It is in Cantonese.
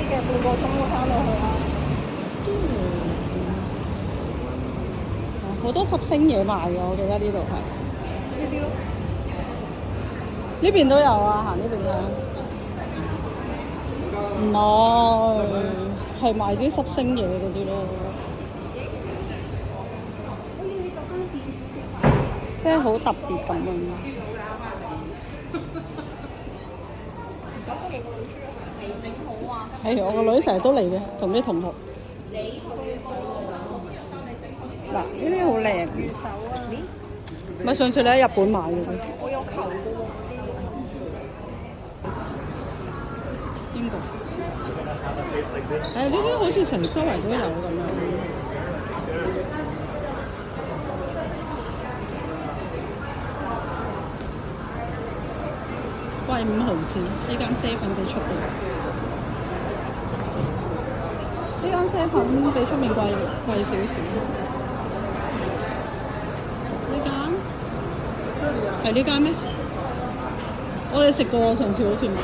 嘅，半個鐘都翻到去啦。好多十星嘢賣嘅，我記得呢度係呢啲咯。呢邊都有啊，行呢邊睇。唔係賣啲十星嘢嗰啲咯，即係好特別咁樣。未整好啊！係我個女成日都嚟嘅，同啲同學。嗱，呢啲好靚。魚手啊！咪上次你喺日本買嘅。我有求嘅喎，邊個？呢啲好似成周圍都有咁樣。貴5毫子，呢間7比出邊。呢間7比出面貴少少。呢間係呢間咩？我哋食過，上次好似冇。